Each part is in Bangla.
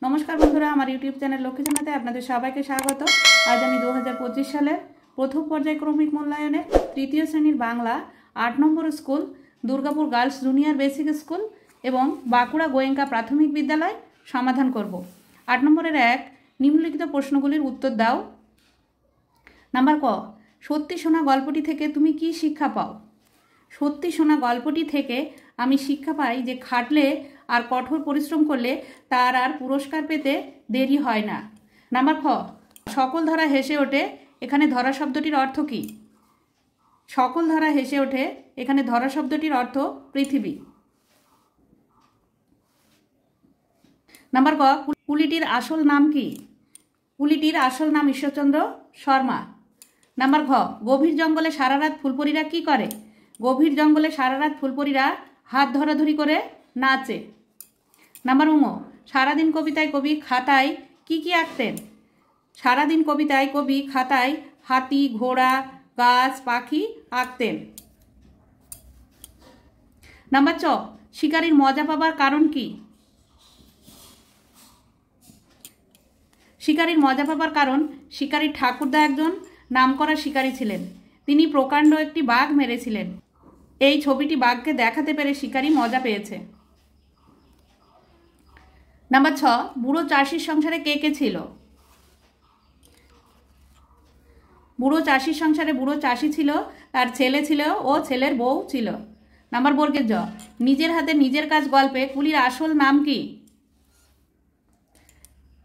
नमस्कार बंधुरा आमार यूट्यूब चैनल लक्ष्मी जानाते आपनादेर सबाइके स्वागत। आज आमी 2025 सालेर प्रथम पर्यायक्रमिक मूल्यायने तृतीय श्रेणीर Bangla 8 number school Durgapur girls junior basic school एवं बाँकुड़ा गोयेंका प्राथमिक विद्यालय समाधान करब। 8 नम्बरेर 1 निम्नलिखित प्रश्नगुलिर उत्तर दाओ। नम्बर क सत्यि शोना गल्पटी थेके तुमि कि शिक्षा पाओ। सत्यि शोना गल्पटी थेके आमी शिक्षा पाई जे खाटले और कठोर परिश्रम करले तार आर पुरस्कार पेते देरी हय ना। नम्बर ख सकल धरा हेसे ओठे एखाने धरा शब्दटिर अर्थ कि। सकल धरा हेसे ओठे एखाने धरा शब्दटिर अर्थ पृथिवी। नम्बर क कुलिटिर आसल नाम कि। कुलिटिर आसल नाम ঈশ্বরচন্দ্র शर्मा। नम्बर घ गभीर जंगले सारा रात फुलपरीरा कि करे। गभीर जंगले सारा रात फुलपरीरा हाथ धराधरी करे नाचे। नम्बर उंग सारा दिन कविताय कवि खाताय कि आँकतेन। सारा दिन कविताय कवि खाताय हाथी घोड़ा गाछ पाखी आँकतेन। नम्बर च शिकारीर मजा पाबार कारण कि। शिकारीर मजा पाबार कारण शिकारी ठाकुरदा एकजन नामकरा शिकारी छिलेन। तिनी प्रकांड एकटी बाघ मेरेछिलेन। এই ছবিটি বাঘকে দেখাতে পেরে শিকারী মজা পেয়েছে। নাম্বার 6 বুড়ো চাষির সংসারে কে কে ছিল। বুড়ো চাষির সংসারে বুড়ো চাষি ছিল, তার ছেলে ছিল ও ছেলের বউ ছিল। নাম্বার বর্গের জ নিজের হাতে নিজের কাজ গল্পে কুলির আসল নাম কি।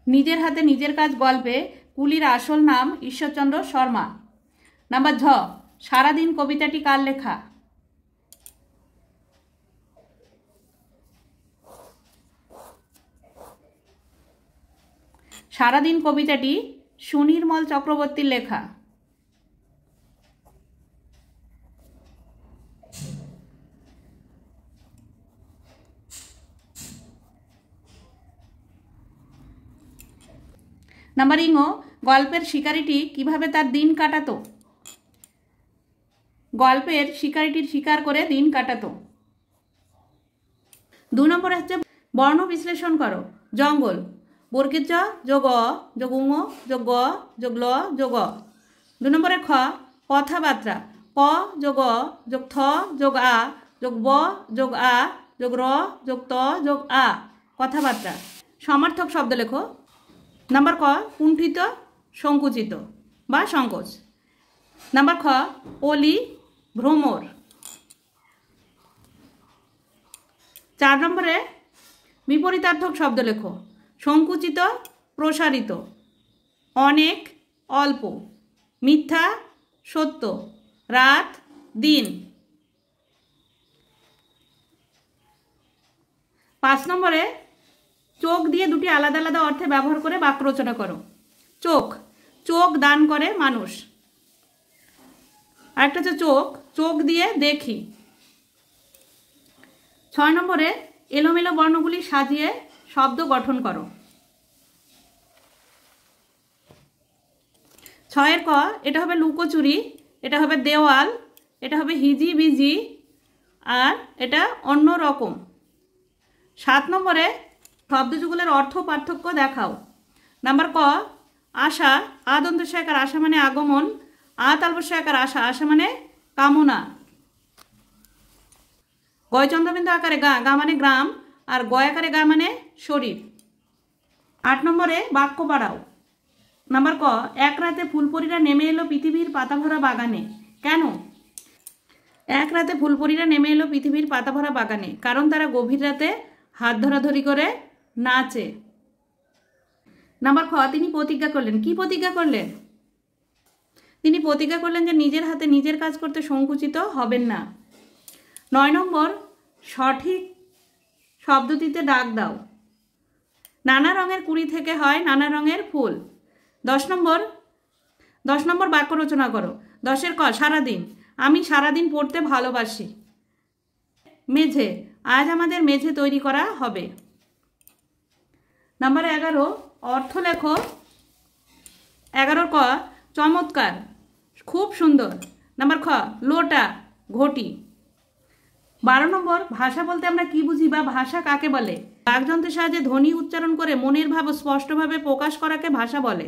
নিজের হাতে নিজের কাজ গল্পে কুলির আসল নাম ঈশ্বরচন্দ্র শর্মা। নাম্বার ঝ সারাদিন কবিতাটি কার লেখা। সারাদিন কবিতাটি সুনির্মল চক্রবর্তীর লেখা। নাম্বার ইং গল্পের শিকারীটি কিভাবে তার দিন কাটাতো। গল্পের শিকারীটির শিকার করে দিন কাটাতো। 2 নম্বর হচ্ছে বর্ণ বিশ্লেষণ করো। জঙ্গল বর্গের জ যোগ অ যোগ উঙ যোগ গ যোগ ল যোগ অ। 2 নম্বরে খ কথাবার্তা ক যোগ অ যোগ থ যোগ আ যোগ ব যোগ আ যোগ র যোগ ত যোগ আ কথাবার্তা। সমার্থক শব্দ লেখো। নাম্বার ক কুণ্ঠিত সংকুচিত বা সংকোচ। নাম্বার খ অলি ভ্রমর। 4 নম্বরে বিপরীতার্থক শব্দ লেখো। সংকুচিত প্রসারিত, অনেক অল্প, মিথ্যা সত্য, রাত দিন। 5 নম্বরে চোখ দিয়ে দুটি আলাদা আলাদা অর্থে ব্যবহার করে বাক্য রচনা করো। চোখ চোখ দান করে মানুষ। আরেকটা হচ্ছে চোখ চোখ দিয়ে দেখি। 6 নম্বরে এলোমেলো বর্ণগুলি সাজিয়ে শব্দ গঠন করো। 6 ক এটা হবে লুকোচুরি, এটা হবে দেওয়াল, এটা হবে হিজি বিজি আর এটা অন্য রকম। 7 নম্বরে শব্দযুগলের অর্থ পার্থক্য দেখাও। নাম্বার ক আশা আদন্তস্বয়কার আশা মানে আগমন, আতালবস্যকার আশা আশা মানে কামনা। গয় চন্দ্রবিন্দু আকারে গা গা মানে গ্রাম আর গয় আকারে গা মানে শরীর। 8 নম্বরে বাক্য বাড়াও। নাম্বার ক এক রাতে ফুলপরীরা নেমে এলো পৃথিবীর পাতাভরা বাগানে। কেন এক রাতে ফুলপরীরা নেমে এলো পৃথিবীর পাতাভরা বাগানে? কারণ তারা গভীর রাতে হাত ধরাধরি করে নাচে। নাম্বার খ তিনি প্রতিজ্ঞা করলেন। কি প্রতিজ্ঞা করলেন? তিনি প্রতিজ্ঞা করলেন যে নিজের হাতে নিজের কাজ করতে সংকুচিত হবেন না। 9 নম্বর সঠিক শব্দটিতে ডাক দাও। নানা রঙের কুড়ি থেকে হয় নানা রঙের ফুল। 10 নম্বর বাক্য রচনা করো। 10 ক সারাদিন আমি সারাদিন পড়তে ভালোবাসি। মেঝে আজ আমাদের মেঝে তৈরি করা হবে। নাম্বার 11 অর্থ লেখো। 11 ক চমৎকার খুব সুন্দর। নাম্বার খ লোটা ঘটি। 12 নম্বর ভাষা বলতে আমরা কি বুঝি বা ভাষা কাকে বলে? বাকযন্ত্রের সাহায্যে ধ্বনি উচ্চারণ করে মনের ভাব স্পষ্টভাবে প্রকাশ করাকে ভাষা বলে।